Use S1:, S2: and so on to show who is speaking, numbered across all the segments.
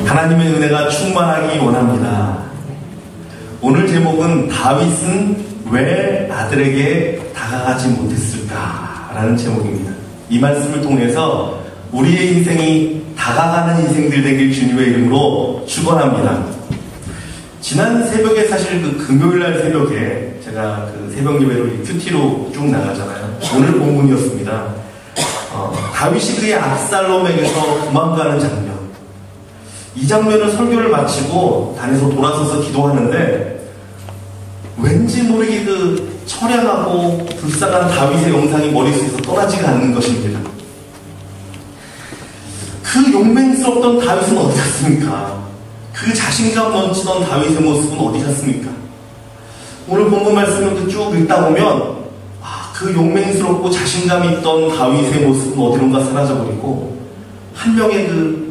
S1: 하나님의 은혜가 충만하기 원합니다. 오늘 제목은 다윗은 왜 아들에게 다가가지 못했을까? 라는 제목입니다. 이 말씀을 통해서 우리의 인생이 다가가는 인생들 되길 주님의 이름으로 축원합니다. 지난 새벽에 사실 금요일날 새벽에 제가 새벽 예배로 큐티로 쭉 나가잖아요. 오늘 본문이었습니다. 다윗이 그의 압살롬에게서 도망가는 장면. 이 장면을 설교를 마치고 단에서 돌아서서 기도하는데 왠지 모르게 처량하고 불쌍한 다윗의 영상이 머릿속에서 떠나지가 않는 것입니다. 그 용맹스럽던 다윗은 어디 갔습니까? 그 자신감 넘치던 다윗의 모습은 어디 갔습니까? 오늘 본문 말씀을 쭉 읽다 보면 그 용맹스럽고 자신감 있던 다윗의 모습은 어디론가 사라져버리고 한 명의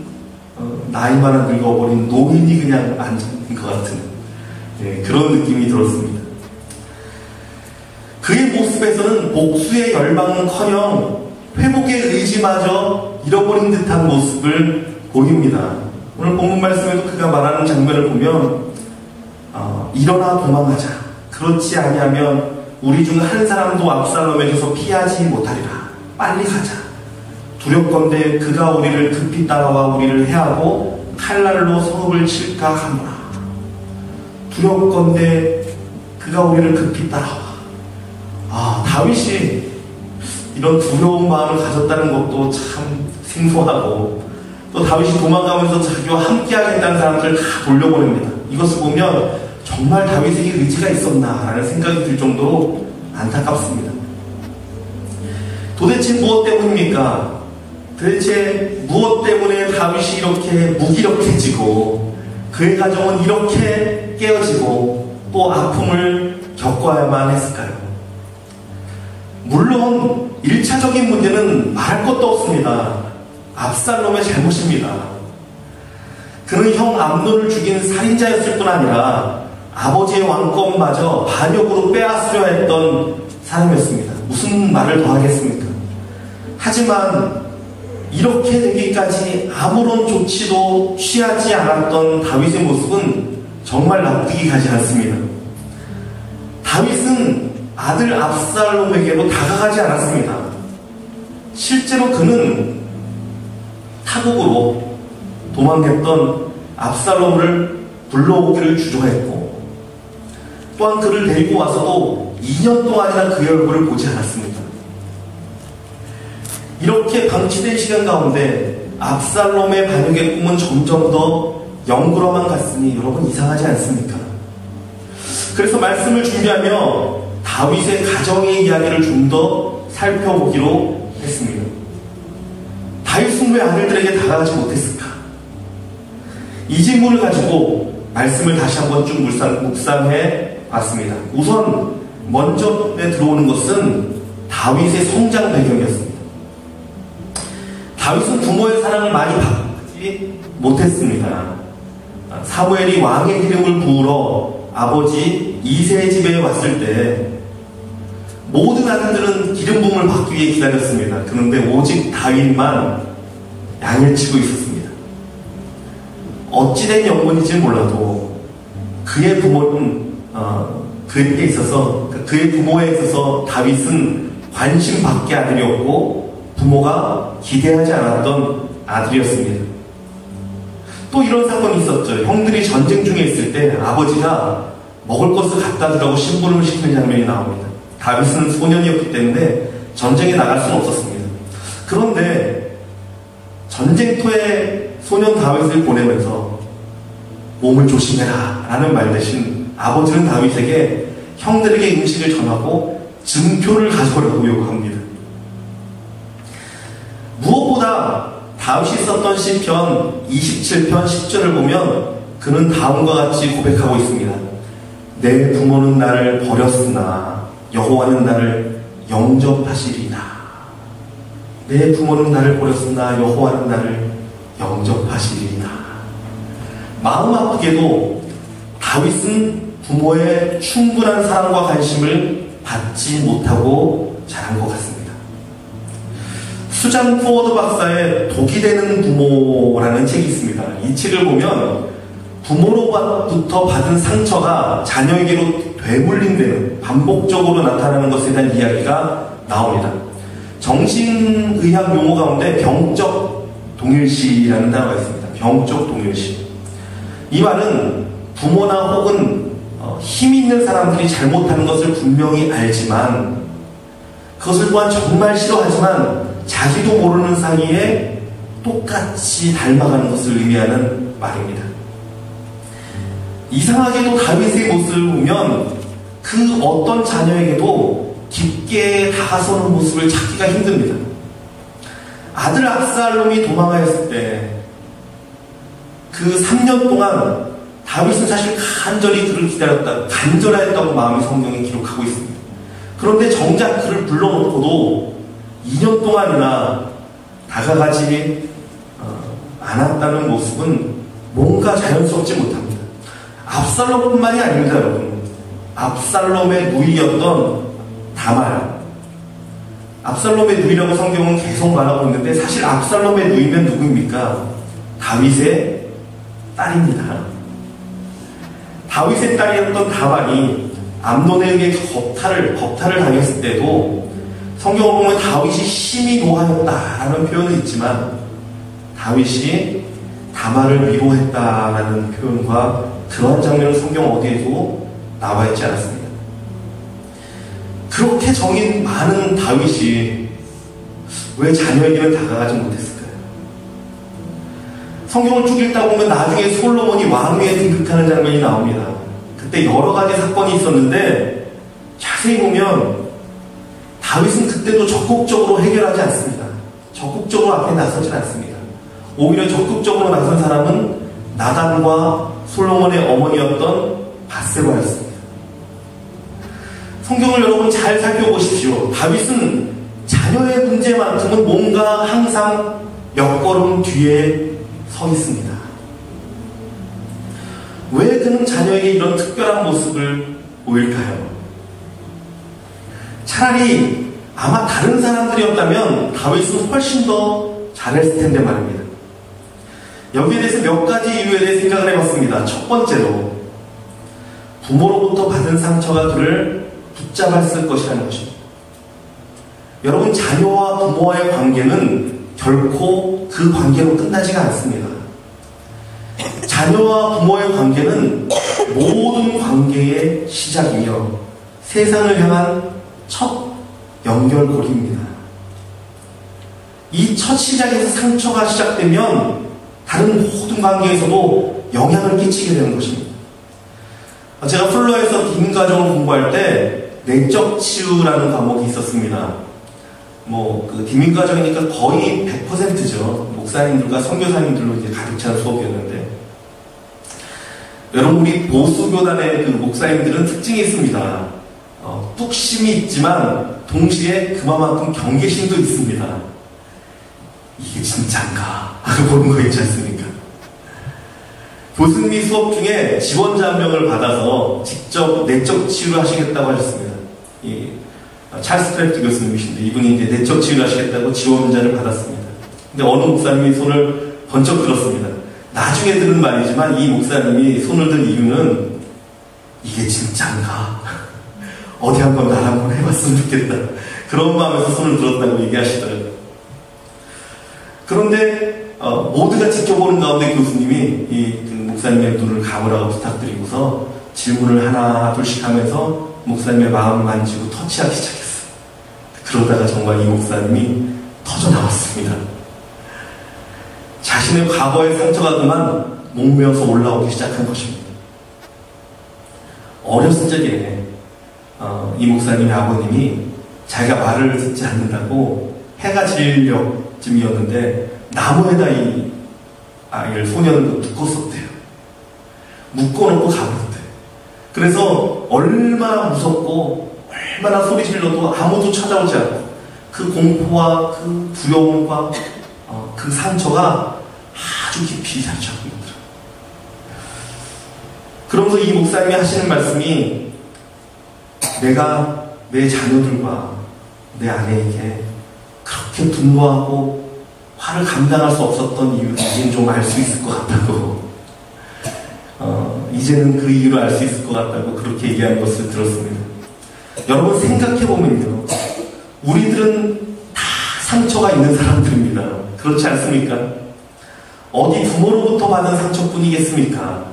S1: 나이 많아 늙어버린 노인이 그냥 앉은 것 같은 그런 느낌이 들었습니다. 그의 모습에서는 복수의 열망은커녕 회복의 의지마저 잃어버린 듯한 모습을 보입니다. 오늘 본문 말씀에도 그가 말하는 장면을 보면 일어나 도망하자. 그렇지 아니하면 우리 중 한 사람도 압살롬에게서 피하지 못하리라. 빨리 가자. 두렵건대 그가 우리를 급히 따라와 우리를 해하고 칼날로 성읍을 칠까 하노라. 두렵건대 그가 우리를 급히 따라와. 다윗이 이런 두려운 마음을 가졌다는 것도 참 생소하고, 또 다윗이 도망가면서 자기와 함께하겠다는 사람들을 다 돌려보냅니다. 이것을 보면 정말 다윗에게 의지가 있었나라는 생각이 들 정도로 안타깝습니다. 도대체 무엇 때문입니까? 도대체 무엇 때문에 다윗이 이렇게 무기력해지고 그의 가정은 이렇게 깨어지고 또 아픔을 겪어야만 했을까요? 물론 1차적인 문제는 말할 것도 없습니다. 압살롬의 잘못입니다. 그는 형 암논을 죽인 살인자였을 뿐 아니라 아버지의 왕권마저 반역으로 빼앗으려 했던 사람이었습니다. 무슨 말을 더 하겠습니까? 하지만 이렇게 되기까지 아무런 조치도 취하지 않았던 다윗의 모습은 정말 납득이 가지 않습니다. 다윗은 아들 압살롬에게로 다가가지 않았습니다. 실제로 그는 타국으로 도망했던 압살롬을 불러오기를 주저했고, 또한 그를 데리고 와서도 2년 동안이나 그의 얼굴을 보지 않았습니다. 이렇게 방치된 시간 가운데 압살롬의 반역의 꿈은 점점 더 영구로만 갔으니 여러분 이상하지 않습니까? 그래서 말씀을 준비하며 다윗의 가정의 이야기를 좀 더 살펴보기로 했습니다. 다윗은 왜 아들들에게 다가가지 못했을까? 이 질문을 가지고 말씀을 다시 한번 쭉 묵상해 봤습니다. 우선 먼저 들어오는 것은 다윗의 성장 배경이었습니다. 다윗은 부모의 사랑을 많이 받지 못했습니다. 사무엘이 왕의 기름을 부으러 아버지 이새의 집에 왔을 때 모든 아들들은 기름 부음을 받기 위해 기다렸습니다. 그런데 오직 다윗만 양을 치고 있었습니다. 어찌된 영혼인지 몰라도 그의 부모는 그에게 있어서, 그의 부모에 있어서 다윗은 관심받기 아들이었고 부모가 기대하지 않았던 아들이었습니다. 또 이런 사건이 있었죠. 형들이 전쟁 중에 있을 때 아버지가 먹을 것을 갖다 주라고 심부름을 시키는 장면이 나옵니다. 다윗은 소년이었기 때문에 전쟁에 나갈 수는 없었습니다. 그런데 전쟁터에 소년 다윗을 보내면서 몸을 조심해라 라는 말 대신 아버지는 다윗에게 형들에게 음식을 전하고 증표를 가져오라고 요구합니다. 무엇보다 다윗이 썼던 시편 27편 10절을 보면 그는 다음과 같이 고백하고 있습니다. 내 부모는 나를 버렸으나 여호와는 나를 영접하시리라. 내 부모는 나를 버렸으나 여호와는 나를 영접하시리라. 마음 아프게도 다윗은 부모의 충분한 사랑과 관심을 받지 못하고 자란 것 같습니다. 수잔 포워드 박사의 독이 되는 부모라는 사도행전이라는 책이 있습니다. 이 책을 보면 부모로부터 받은 상처가 자녀에게로 되물림되는, 반복적으로 나타나는 것에 대한 이야기가 나옵니다. 정신의학 용어 가운데 병적 동일시라는 단어가 있습니다. 병적 동일시. 이 말은 부모나 혹은 힘 있는 사람들이 잘못하는 것을 분명히 알지만 그것을 또한 정말 싫어하지만 자기도 모르는 사이에 똑같이 닮아가는 것을 의미하는 말입니다. 이상하게도 다윗의 모습을 보면 그 어떤 자녀에게도 깊게 다가서는 모습을 찾기가 힘듭니다. 아들 압살롬이 도망하였을 때 그 3년 동안 다윗은 사실 간절히 그를 기다렸다, 간절하였다고 마음의 성경에 기록하고 있습니다. 그런데 정작 그를 불러놓고도 2년 동안이나 다가가지 않았다는 모습은 뭔가 자연스럽지 못합니다. 압살롬뿐만이 아닙니다, 여러분. 압살롬의 누이였던 다말. 압살롬의 누이라고 성경은 계속 말하고 있는데 사실 압살롬의 누이면 누구입니까? 다윗의 딸입니다. 다윗의 딸이었던 다말이 암논에게 겁탈을 당했을 때도 성경을 보면 다윗이 심히 노하였다라는 표현은 있지만 다윗이 다말을 위로했다라는 표현과 그러한 장면은 성경 어디에도 나와 있지 않았습니다. 그렇게 정인 많은 다윗이 왜 자녀에게는 다가가지 못했을까요? 성경을 쭉 읽다 보면 나중에 솔로몬이 왕위에 등극하는 장면이 나옵니다. 그때 여러 가지 사건이 있었는데 자세히 보면 다윗은 그때도 적극적으로 해결하지 않습니다. 적극적으로 앞에 나서지 않습니다. 오히려 적극적으로 나선 사람은 나단과 솔로몬의 어머니였던 밧세바였습니다. 성경을 여러분 잘 살펴보십시오. 다윗은 자녀의 문제만큼은 뭔가 항상 몇 걸음 뒤에 서 있습니다. 왜 그는 자녀에게 이런 특별한 모습을 보일까요? 차라리 아마 다른 사람들이었다면 다윗은 훨씬 더 잘했을 텐데 말입니다. 여기에 대해서 몇 가지 이유에 대해 생각을 해봤습니다. 첫 번째로 부모로부터 받은 상처가 그를 붙잡았을 것이라는 것입니다. 여러분, 자녀와 부모와의 관계는 결코 그 관계로 끝나지가 않습니다. 자녀와 부모의 관계는 모든 관계의 시작이며 세상을 향한 첫 연결고리입니다. 이 첫 시작에서 상처가 시작되면 다른 모든 관계에서도 영향을 끼치게 되는 것입니다. 제가 플로에서 빈가정을 공부할 때 내적 치유라는 과목이 있었습니다. 그 빈민가정이니까 거의 100%죠. 목사님들과 선교사님들로 이제 가득 찬 수업이었는데, 여러분, 우리 보수교단의 그 목사님들은 특징이 있습니다. 뚝심이 있지만 동시에 그만큼 경계심도 있습니다. 이게 진짠가? 보는 거 있지 않습니까? 교수님이 수업 중에 지원자 한 명을 받아서 직접 내적 치유를 하시겠다고 하셨습니다. 찰스 크래프트 교수님이신데 이분이 이제 내적 치유를 하시겠다고 지원자를 받았습니다. 근데 어느 목사님이 손을 번쩍 들었습니다. 나중에 들은 말이지만 이 목사님이 손을 든 이유는 이게 진짠가? 어디 한번 날 한번 해봤으면 좋겠다. 그런 마음에서 손을 들었다고 얘기하시더라고요. 그런데 모두가 지켜보는 가운데 교수님이 그 목사님의 눈을 감으라고 부탁드리고서 질문을 하나 둘씩 하면서 목사님의 마음을 만지고 터치하기 시작했어요. 그러다가 정말 이 목사님이 터져나왔습니다. 자신의 과거의 상처가 그만 목매어서 올라오기 시작한 것입니다. 어렸을 적에 이 목사님의 아버님이 자기가 말을 듣지 않는다고 해가 질 쯤이었는데 나무에다 이 아이를 소년을 묶었었대요. 묶어놓고 가버렸대요. 그래서 얼마나 무섭고 얼마나 소리 질러도 아무도 찾아오지 않고 그 공포와 그 두려움과 그 상처가 아주 깊이 자리잡고 있더라고요. 그러면서 이 목사님이 하시는 말씀이 내가 내 자녀들과 내 아내에게 그렇게 분노하고 화를 감당할 수 없었던 이유를 이제는 좀 알 수 있을 것 같다고, 이제는 그 이유를 알 수 있을 것 같다고 그렇게 얘기하는 것을 들었습니다. 여러분 생각해보면요, 우리들은 다 상처가 있는 사람들입니다. 그렇지 않습니까? 어디 부모로부터 받은 상처뿐이겠습니까?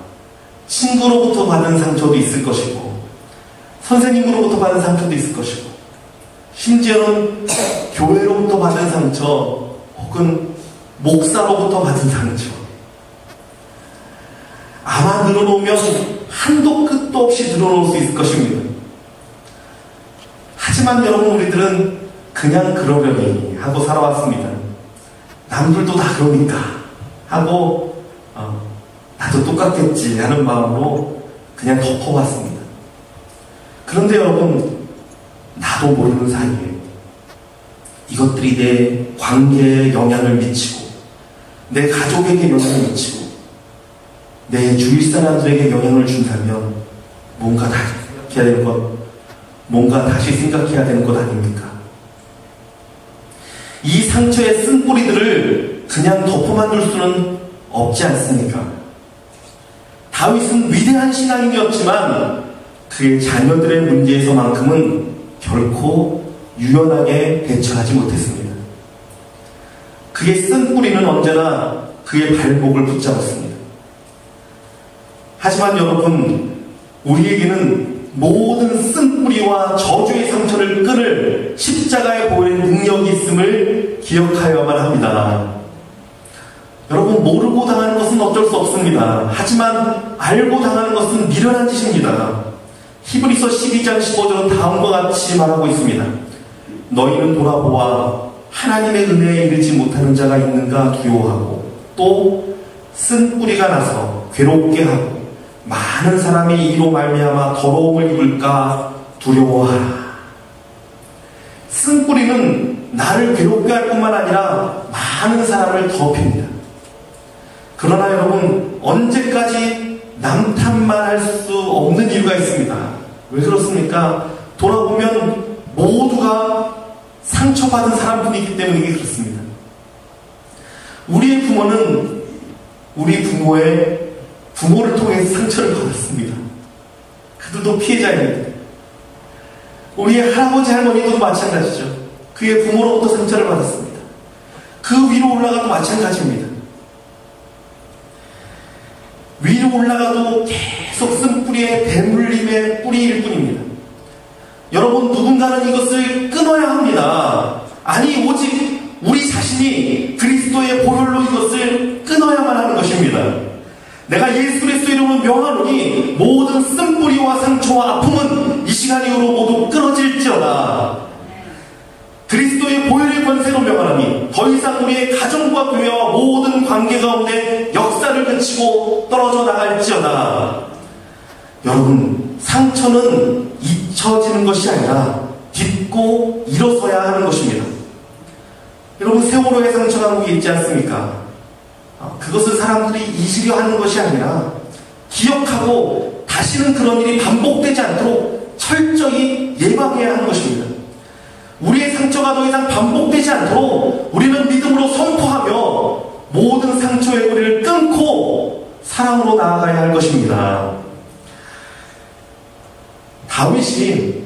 S1: 친구로부터 받은 상처도 있을 것이고, 선생님으로부터 받은 상처도 있을 것이고, 심지어는 교회로부터 받은 상처, 혹은 목사로부터 받은 상처. 아마 늘어놓으면 한도 끝도 없이 늘어놓을 수 있을 것입니다. 하지만 여러분, 우리들은 그냥 그러려니 하고 살아왔습니다. 남들도 다 그러니까 하고 나도 똑같겠지 하는 마음으로 그냥 덮어왔습니다. 그런데 여러분, 나도 모르는 사이에 이것들이 내 관계에 영향을 미치고, 내 가족에게 영향을 미치고, 내 주위 사람들에게 영향을 준다면 뭔가 다시 생각해야 되는 것, 뭔가 다시 생각해야 되는 것 아닙니까? 이 상처의 쓴뿌리들을 그냥 덮어만 둘 수는 없지 않습니까? 다윗은 위대한 신앙인이었지만 그의 자녀들의 문제에서만큼은 결코 유연하게 대처하지 못했습니다. 그의 쓴뿌리는 언제나 그의 발목을 붙잡았습니다. 하지만 여러분, 우리에게는 모든 쓴뿌리와 저주의 상처를 끊을 십자가의 보혈의 능력이 있음을 기억하여야만 합니다. 여러분, 모르고 당하는 것은 어쩔 수 없습니다. 하지만 알고 당하는 것은 미련한 짓입니다. 히브리서 12장 15절은 다음과 같이 말하고 있습니다. 너희는 돌아보아 하나님의 은혜에 이르지 못하는 자가 있는가 두려워하고, 또 쓴뿌리가 나서 괴롭게 하고 많은 사람이 이로 말미암아 더러움을 입을까 두려워하라. 쓴뿌리는 나를 괴롭게 할 뿐만 아니라 많은 사람을 더럽힙니다. 그러나 여러분, 언제까지 남 탓만 할 수 없는 이유가 있습니다. 왜 그렇습니까? 돌아보면 모두가 상처받은 사람뿐이기 때문에 그렇습니다. 우리의 부모는 우리 부모를 통해서 상처를 받았습니다. 그들도 피해자입니다. 우리의 할아버지 할머니도 마찬가지죠. 그의 부모로부터 상처를 받았습니다. 그 위로 올라가도 마찬가지입니다. 위로 올라가도 계속 쓴뿌리의 대물림의 뿌리일 뿐입니다. 여러분, 누군가는 이것을 끊어야 합니다. 아니, 오직 우리 자신이 그리스도의 보혈로 이것을 끊어야만 하는 것입니다. 내가 예수 그리스도 이름으로 명하노니 모든 쓴뿌리와 상처와 아픔은 이 시간 이후로 모두 끊어질지어다. 그리스도의 보혈의 권세로 명하노니 더 이상 우리의 가정과 교회와 모든 관계 가운데 역사를 그치고 떨어져 나갈지어다. 여러분, 상처는 잊혀지는 것이 아니라 딛고 일어서야 하는 것입니다. 여러분, 세월호의 상처가 거기 있지 않습니까? 그것을 사람들이 잊으려 하는 것이 아니라 기억하고 다시는 그런 일이 반복되지 않도록 철저히 예방해야 하는 것입니다. 우리의 상처가 더 이상 반복되지 않도록 우리는 믿음으로 선포하며 모든 상처의 고리를 끊고 사랑으로 나아가야 할 것입니다. 다윗이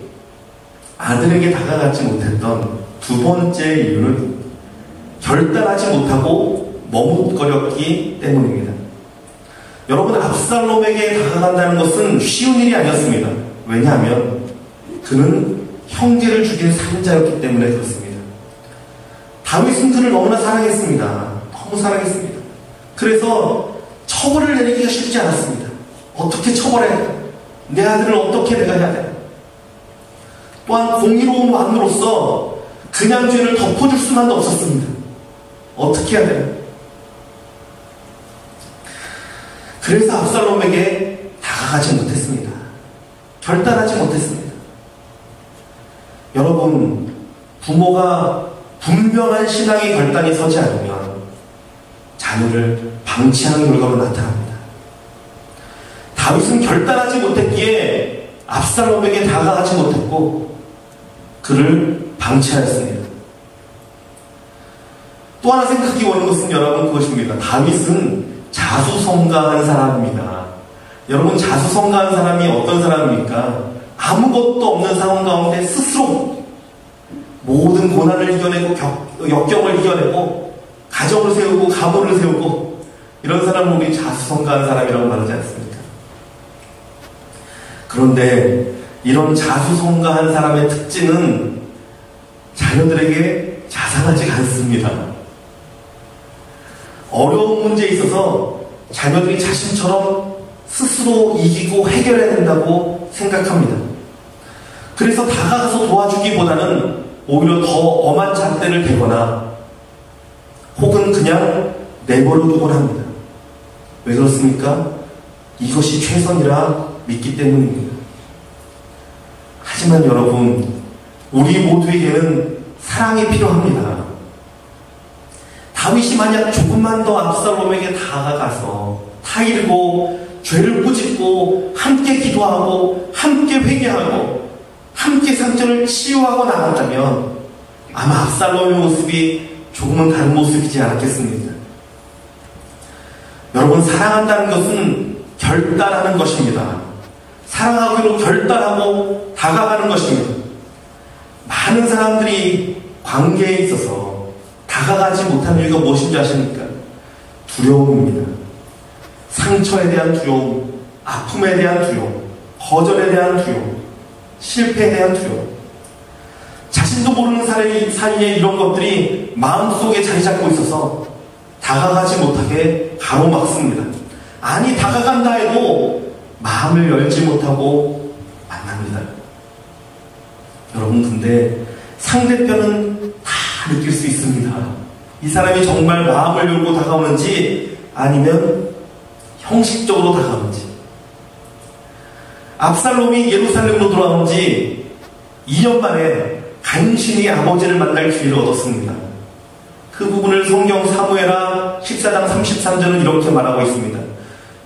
S1: 아들에게 다가가지 못했던 두 번째 이유는 결단하지 못하고 머뭇거렸기 때문입니다. 여러분, 압살롬에게 다가간다는 것은 쉬운 일이 아니었습니다. 왜냐하면 그는 형제를 죽인 살인자였기 때문에 그렇습니다. 다윗은 그를 너무나 사랑했습니다. 너무 사랑했습니다. 그래서 처벌을 내리기가 쉽지 않았습니다. 어떻게 처벌해야 되나? 내 아들을 어떻게 내가 해야 되나? 또한 공의로운 왕으로서 그냥 죄를 덮어줄 수만도 없었습니다. 어떻게 해야 되나? 그래서 압살롬에게 다가가지 못했습니다. 결단하지 못했습니다. 여러분, 부모가 분명한 신앙의 결단이 서지 않으면 자녀를 방치하는 결과로 나타납니다. 다윗은 결단하지 못했기에 압살롬에게 다가가지 못했고 그를 방치하였습니다. 또 하나 생각이 오는 것은 여러분 그것입니다. 다윗은 자수성가한 사람입니다. 여러분 자수성가한 사람이 어떤 사람입니까? 아무것도 없는 상황 가운데 스스로 모든 고난을 이겨내고 역경을 이겨내고 가정을 세우고 가문을 세우고 이런 사람을 우리 자수성가한 사람이라고 말하지 않습니까? 그런데 이런 자수성가한 사람의 특징은 자녀들에게 자상하지 않습니다. 어려운 문제에 있어서 자녀들이 자신처럼 스스로 이기고 해결해야 된다고 생각합니다. 그래서 다가가서 도와주기보다는 오히려 더 엄한 잣대를 대거나 혹은 그냥 내버려 두곤 합니다. 왜 그렇습니까? 이것이 최선이라 믿기 때문입니다. 하지만 여러분, 우리 모두에게는 사랑이 필요합니다. 다윗이 만약 조금만 더 압살롬에게 다가가서 타일고 죄를 꾸짖고 함께 기도하고 함께 회개하고 함께 상처를 치유하고 나갔다면 아마 압살롬의 모습이 조금은 다른 모습이지 않았겠습니까? 여러분, 사랑한다는 것은 결단하는 것입니다. 사랑하기로 결단하고 다가가는 것입니다. 많은 사람들이 관계에 있어서 다가가지 못하는 이유가 무엇인지 아십니까? 두려움입니다. 상처에 대한 두려움, 아픔에 대한 두려움, 거절에 대한 두려움, 실패에 대한 두려움. 자신도 모르는 사이에 이런 것들이 마음속에 자리 잡고 있어서 다가가지 못하게 가로막습니다. 아니, 다가간다 해도 마음을 열지 못하고 만납니다. 여러분, 근데 상대편은 다 느낄 수 있습니다. 이 사람이 정말 마음을 열고 다가오는지 아니면 형식적으로 다가오는지. 압살롬이 예루살렘으로 돌아온 지 2년 만에 간신히 아버지를 만날 기회를 얻었습니다. 그 부분을 성경 사무엘하 14장 33절은 이렇게 말하고 있습니다.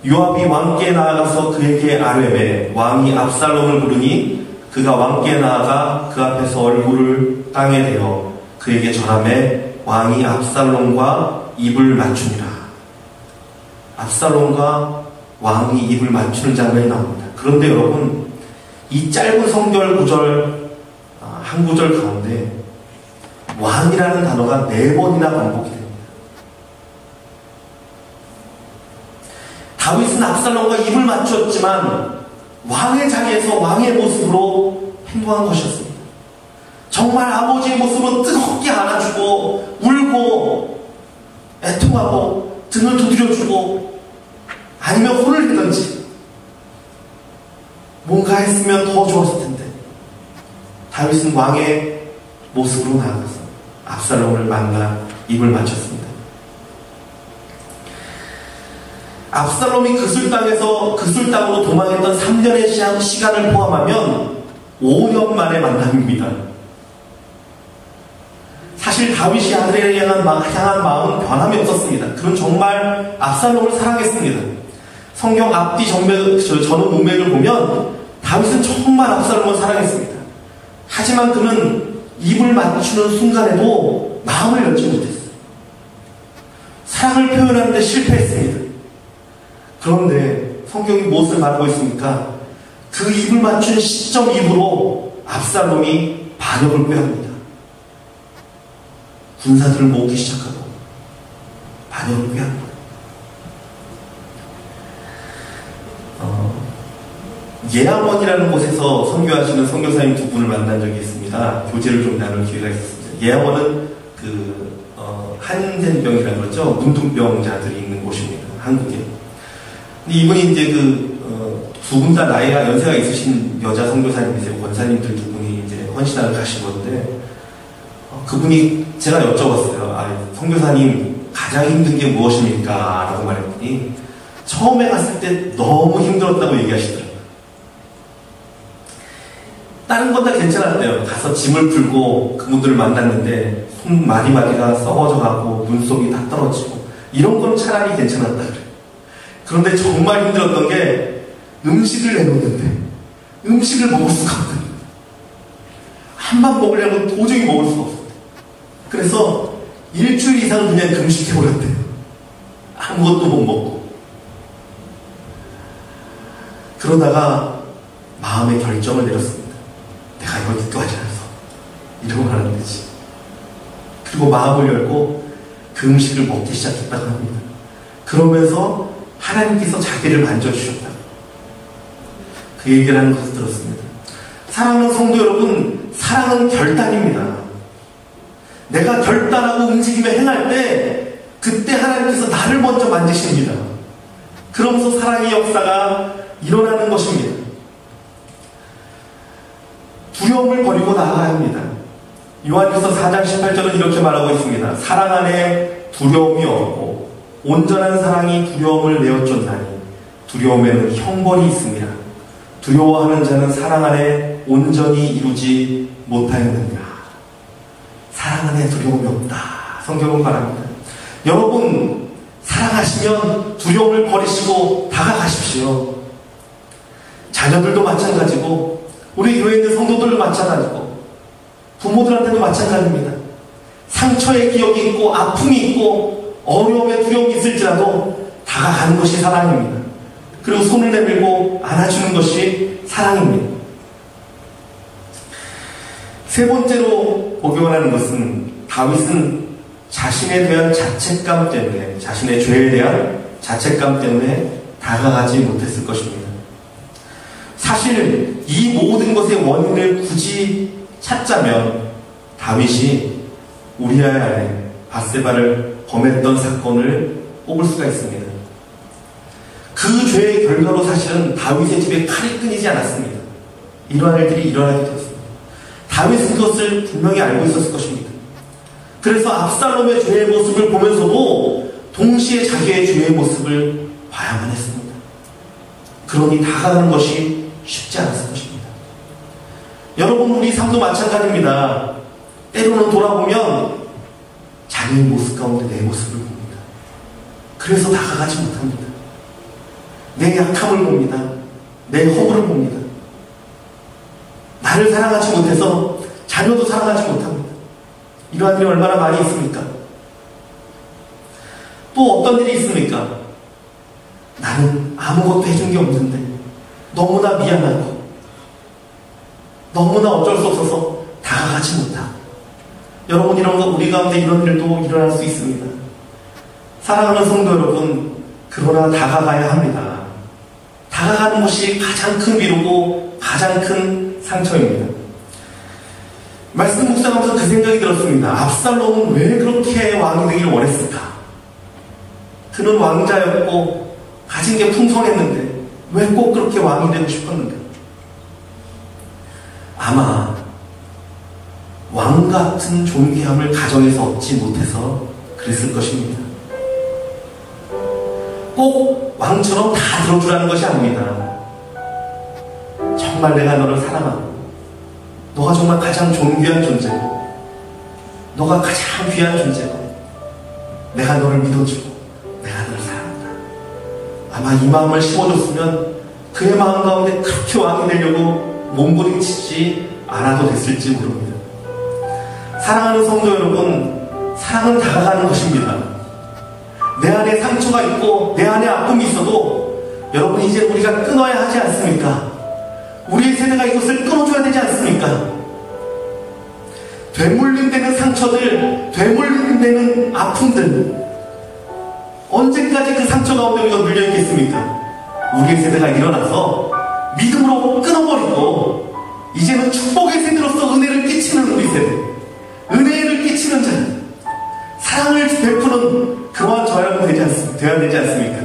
S1: 요압이 왕께 나아가서 그에게 아뢰매 왕이 압살롬을 부르니 그가 왕께 나아가 그 앞에서 얼굴을 땅에 대어 그에게 절하매 왕이 압살롬과 입을 맞추니라. 압살롬과 왕이 입을 맞추는 장면이 나옵니다. 그런데 여러분, 이 짧은 성경 구절 한 구절 가운데 왕이라는 단어가 4번이나 반복이 됩니다. 다윗은 압살롬과 입을 맞췄지만 왕의 자리에서 왕의 모습으로 행동한 것이었습니다. 정말 아버지의 모습으로 뜨겁게 안아주고 울고 애통하고 등을 두드려주고 아니면 혼을 내던지 뭔가 했으면 더 좋았을 텐데 다윗은 왕의 모습으로 나아가서 압살롬을 만나 입을 맞췄습니다. 압살롬이 그술 땅으로 도망했던 3년의 시간을 포함하면 5년 만의 만남입니다. 사실 다윗이 아들을 향한 마음은 변함이 없었습니다. 그는 정말 압살롬을 사랑했습니다. 성경 앞뒤 전후 문맥을 보면 다윗은 정말 압살롬을 사랑했습니다. 하지만 그는 입을 맞추는 순간에도 마음을 열지 못했어요. 사랑을 표현하는데 실패했습니다. 그런데 성경이 무엇을 말하고 있습니까? 그 입을 맞춘 시점 이후로 압살롬이 반역을 꾀합니다. 군사들을 모으기 시작하고 반역을 꾀합니다. 예아원이라는 곳에서 선교하시는 선교사님 2분을 만난 적이 있습니다. 교제를 좀 나눌 기회가 있었습니다. 예아원은 한센병이라고 그러죠. 문둥병자들이 있는 곳입니다. 한국에. 근데 이분이 이제 두 분 다 나이가 연세가 있으신 여자 선교사님이세요. 권사님들 2분이 이제 헌신하러 가신 건데, 그분이 제가 여쭤봤어요. 선교사님 가장 힘든 게 무엇입니까? 라고 말했더니 처음에 갔을 때 너무 힘들었다고 얘기하시더라고요. 다른 건 다 괜찮았대요. 가서 짐을 풀고 그분들을 만났는데 손 마디마디가 썩어져가고 눈썹이 다 떨어지고 이런 건 차라리 괜찮았다 그래요. 그런데 정말 힘들었던 게 음식을 내놓는데 음식을 먹을 수가 없어요. 한 번 먹으려면 도저히 먹을 수가 없어요. 그래서 일주일 이상 그냥 금식해버렸대요. 아무것도 못 먹고. 그러다가 마음의 결정을 내렸습니다. 내가 이거 끝까지 해서 이러고 가는 거지. 그리고 마음을 열고 그 음식을 먹기 시작했다고 합니다. 그러면서 하나님께서 자기를 만져주셨다. 그 얘기를 하는 것을 들었습니다. 사랑하는 성도 여러분, 사랑은 결단입니다. 내가 결단하고 움직임에 행할 때 그때 하나님께서 나를 먼저 만지십니다. 그러면서 사랑의 역사가 일어나는 것입니다. 두려움을 버리고 나아가야 합니다. 요한일서 4장 18절은 이렇게 말하고 있습니다. 사랑 안에 두려움이 없고 온전한 사랑이 두려움을 내어쫓나니 두려움에는 형벌이 있습니다. 두려워하는 자는 사랑 안에 온전히 이루지 못하였느니라. 사랑 안에 두려움이 없다. 성경은 말합니다. 여러분, 사랑하시면 두려움을 버리시고 다가가십시오. 자녀들도 마찬가지고 우리 교회에 있는 성도들도 마찬가지고 부모들한테도 마찬가지입니다. 상처의 기억이 있고 아픔이 있고 어려움에 두려움이 있을지라도 다가가는 것이 사랑입니다. 그리고 손을 내밀고 안아주는 것이 사랑입니다. 세 번째로 보기 원하는 것은 다윗은 자신에 대한 자책감 때문에, 자신의 죄에 대한 자책감 때문에 다가가지 못했을 것입니다. 사실 이 모든 것의 원인을 굳이 찾자면 다윗이 우리아의 아내 밧세바를 범했던 사건을 뽑을 수가 있습니다. 그 죄의 결과로 사실은 다윗의 집에 칼이 끊이지 않았습니다. 이러한 일들이 일어나게 되었습니다. 다윗은 그것을 분명히 알고 있었을 것입니다. 그래서 압살롬의 죄의 모습을 보면서도 동시에 자기의 죄의 모습을 봐야만 했습니다. 그러니 다가가는 것이 쉽지 않았을 것입니다. 여러분, 우리 삶도 마찬가지입니다. 때로는 돌아보면 자기의 모습 가운데 내 모습을 봅니다. 그래서 다가가지 못합니다. 내 약함을 봅니다. 내 허물을 봅니다. 나를 사랑하지 못해서 자녀도 사랑하지 못합니다. 이러한 일이 얼마나 많이 있습니까? 또 어떤 일이 있습니까? 나는 아무것도 해준 게 없는데 너무나 미안하고 너무나 어쩔 수 없어서 다가가지 못하고. 여러분, 이런 거 우리 가운데 이런 일도 일어날 수 있습니다. 사랑하는 성도 여러분, 그러나 다가가야 합니다. 다가가는 것이 가장 큰 위로고 가장 큰 상처입니다. 말씀 묵상하면서 그 생각이 들었습니다. 압살롬은 왜 그렇게 왕이 되기를 원했을까? 그는 왕자였고 가진 게 풍성했는데 왜 꼭 그렇게 왕이 되고 싶었는가? 아마 왕 같은 존귀함을 가정에서 얻지 못해서 그랬을 것입니다. 꼭 왕처럼 다 들어주라는 것이 아닙니다. 정말 내가 너를 사랑하고 너가 정말 가장 존귀한 존재고 너가 가장 귀한 존재고 내가 너를 믿어주고 내가 너를 사랑한다. 아마 이 마음을 심어줬으면 그의 마음 가운데 그렇게 왕이 되려고 몸부림치지 않아도 됐을지 모릅니다. 사랑하는 성도 여러분, 사랑은 다가가는 것입니다. 내 안에 상처가 있고 내 안에 아픔이 있어도 여러분, 이제 우리가 끊어야 하지 않습니까? 우리의 세대가 이것을 끊어줘야 되지 않습니까? 되물림되는 상처들, 되물림되는 아픔들, 언제까지 그 상처 가운데 우리가 물려있겠습니까? 우리의 세대가 일어나서 믿음으로 끊어버리고 이제는 축복의 세대로서 은혜를 끼치는 우리 세대, 은혜를 끼치는 자, 사랑을 베푸는 그러한 저야가 되어야 되지 않습니까?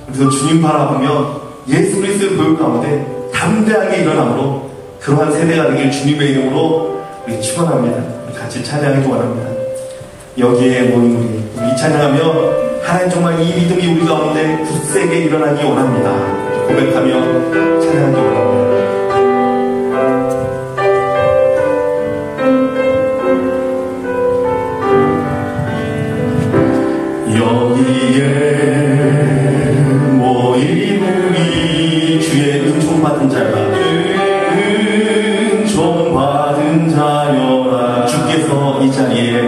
S1: 그래서 주님 바라보며 예수 그리스도의 보혈 가운데 담대하게 일어남으로 그러한 세대가 되길 주님의 이름으로 우리 축원합니다. 같이 찬양하기 원합니다. 여기에 모인 우리 찬양하며 하나님 정말 이 믿음이 우리 가운데 굳세게 일어나기 원합니다. 고백하며 찬양하기 원합니다. 여기에 모인 우리 주의 은총 받은 자라, 은총 받은 자여라. 주께서 이 자리에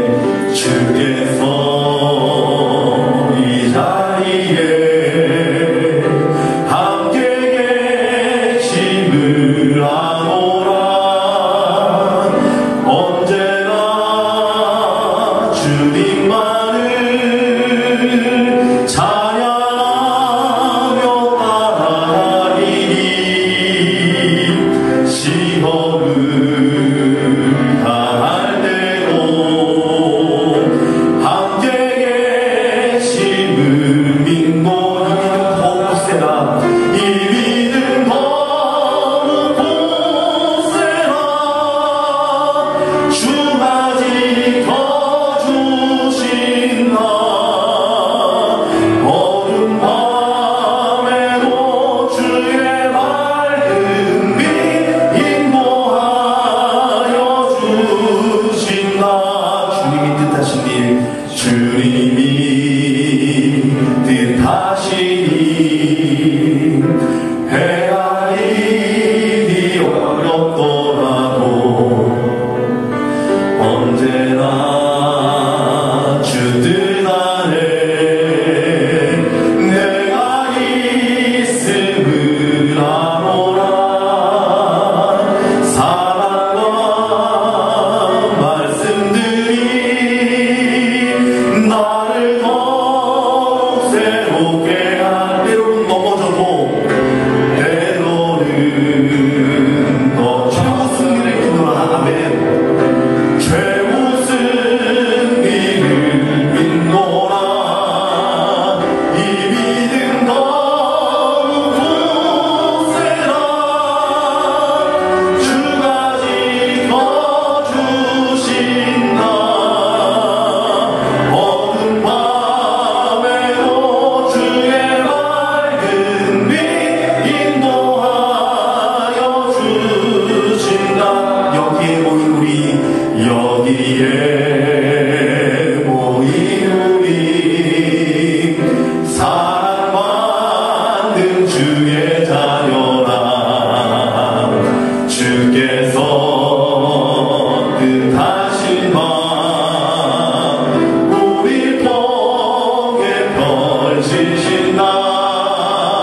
S1: 지신 나의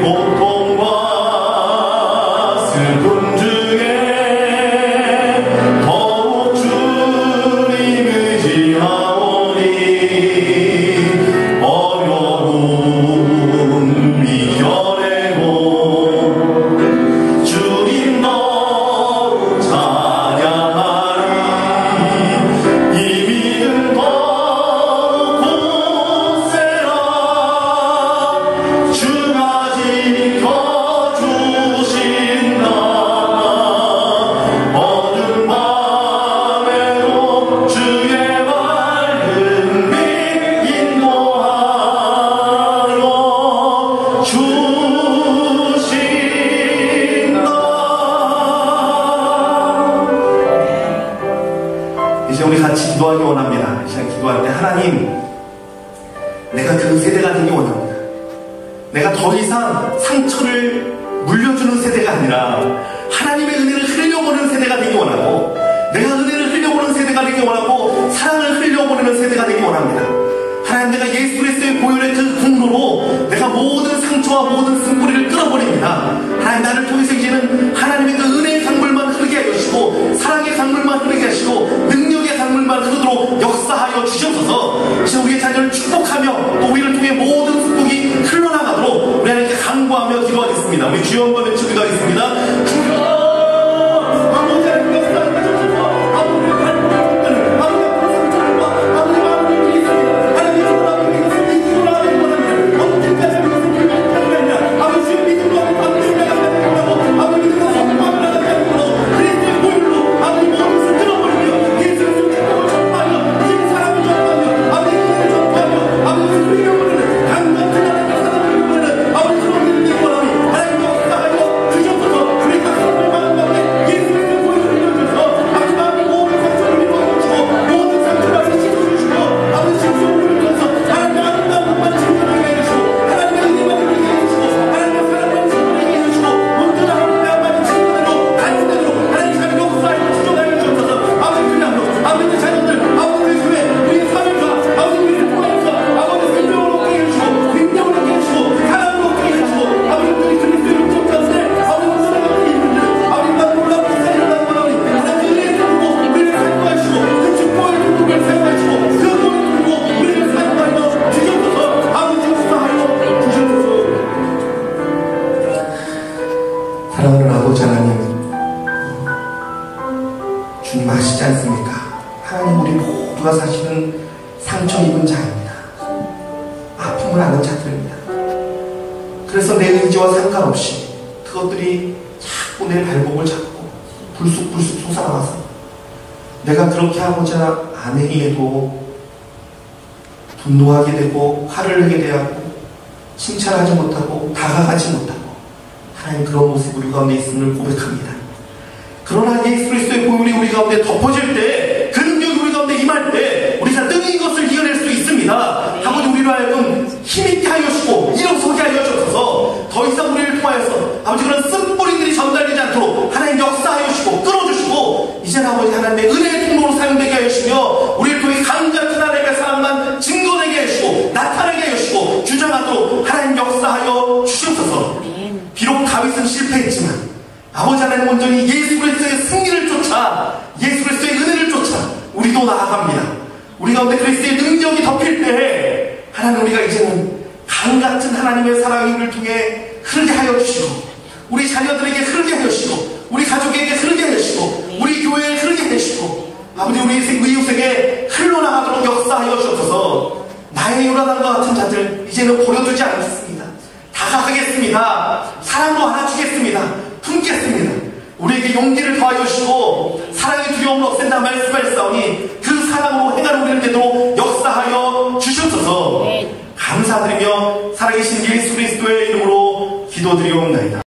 S1: 고통과 슬픔 중에 더욱 주님 의지하오니 어려움 이겨내고 주님 더욱 찬양하리. 이 믿음 더욱 굳세라. 주가 지켜주신다. 어두운 밤에도 주의 맑은 빛 인도하여 주신다. 이제 우리 같이 기도하기 원합니다. 이 시간 기도할 때 하나님, 내가 그 세대가 되기 원합니다. 내가 더 이상 상처를 물려주는 세대가 아니라 하나님의 은혜를 흘려보는 세대가 되기 원하고, 내가 은혜를 흘려보는 세대가 되기 원하고, 사랑을 흘려보내는 세대가 되기 원합니다. 하나님, 내가 예수 그리스도의 보혈의 그 국로로 내가 모든 상처와 모든 승부리를 끌어버립니다. 하나님, 나를 통해서 이제는 하나님의 그 은혜의 강물만 흐르게 하시고, 사랑의 강물만 흐르게 하시고, 능력의 강물만 흐르도록 역사하여 주시옵소서. 이제 우리의 자녀를 축복하며 또 우리를 통해 모든 축복이 흘러나가도록 우리 하나님께 간구하며 기도하겠습니다. 우리 주여 한번 외쳐 기도하겠습니다. 주여, 아버지 하나님 역사하여 주셔서 아버지의 간구를 듣는 아버지의 상처들과 아버지의 마음을 드리겠습니다. 하나님의 기도하며 이것을 믿음으로 하기 원합니다. 언제까지 이것을 불명하지 않냐. 아버지 주의 믿음으로 하며 아버지의 나가게 하고 아버지 믿음으로 성공하며 나가게 하고 그리스도의 보혈로 아버지 모든 것을 들어버리며 예수의 축복을 전파하며 주의 사랑을 전파하며 아버지의 은혜를 전파하며 아버지의 흘려보내는 강같은 하나님의 사랑을 흘려보내는 아버지 그런 믿음이 원하니 하나님 역사하여 주셔서 우리 각성을 받은 가운데 예수의 보혈을 흘려주셔서 아버지 마음의 모든 상처를 이루어주시고 모든 상처를 씻어주시고 아버지 주의 우리를 통해서 하나님의 아름다운 것만 증거하게 해주시고 하나님의 은혜만 이루게 해주시고 하나님의 사랑만 증거하게 해주시고 온전한 하나님의 아버지 증거대로 단순대로 하나님 참 역사하여 주셔가여 주셔서 아버지 그냥로 아버지 자녀들 아버지 교회 우리의 사명과 아버지 우리를 통하여서 아버지 생명을 얻게 해주시고 능력을 얻게 해주시고 사랑을 얻게 해주시고 아버지 우리 그리스도의 육적 가운데 아버지 온전한 가운데 있는데 아버지 난 놀라운 역사를 일어나고 하나님 하나님 은혜를 두고 우리를 사용하시고 그 축복의 능력을 사용하시고 그 돈을 두고 우리를 사용하여 주셔서 아버지 역사하여 주셔서. 사랑하는 아버지 하나님, 주님 아시지 않습니까? 하나님, 우리 모두가 사실은 상처 입은 자입니다. 아픔을 아는 자들입니다. 그래서 내 의지와 상관없이 그것들이 자꾸 내 발목을 잡고 불쑥불쑥 솟아나와서 내가 그렇게 하고자 안 행위해도 분노하게 되고 화를 내게 되고 칭찬하지 못하고 다가가지 못하고 하나님 그런 모습 우리 가운데 있음을 고백합니다. 그러나 예수 그리스도의 보혈이 우리 가운데 덮어질 때, 그 능력이 우리 가운데 임할 때 우리가 능히 이것을 이겨낼 수 있습니다. 아버지 우리로 하여금 힘있게 하여 주시고 일어서게 하여 주셔서 더 이상 우리를 통하여서 아버지 그런 쓴뿌리들이 전달되지 않도록 하나님 역사하여 주시고 끌어주시고 이제는 아버지 하나님의 은혜의 통로로 사용되게 하여 주시며 우리를 통해 강같은 하나님의 사랑만 증거되게 하시고 나타내게 하여 주시고 주장하도록 하나님 역사하여 주시옵소서. 비록 다윗은 실패했지만 아버지 하나님 온전히 예수 그리스도의 승리를 쫓아 예수 그리스도의 은혜를 쫓아 우리도 나아갑니다. 우리 가운데 그리스도의 능력이 덮일 때 하나님 우리가 이제는 강같은 하나님의 사랑이 우리를 통해 흐르게 하여 주시고 우리 자녀들에게 흐르게 하여 주시고 우리 가족에게 흐르게 하여 주시고 우리 교회에 흐르게 하여 주시고 아버지 우리 이웃에게 흘러나가도록 역사하여 주옵소서. 나의 요나단과 같은 자들 이제는 버려두지 않겠습니다. 다가가겠습니다. 사랑도 안아주겠습니다. 품겠습니다. 우리에게 용기를 더하여 주시고 사랑의 두려움을 없앤다 말씀하셨사오니 그 사랑으로 행하는 우리를 되도록 역사하여 주시옵소서. 감사드리며 살아계신 예수 그리스도의 이름으로 기도드리옵나이다.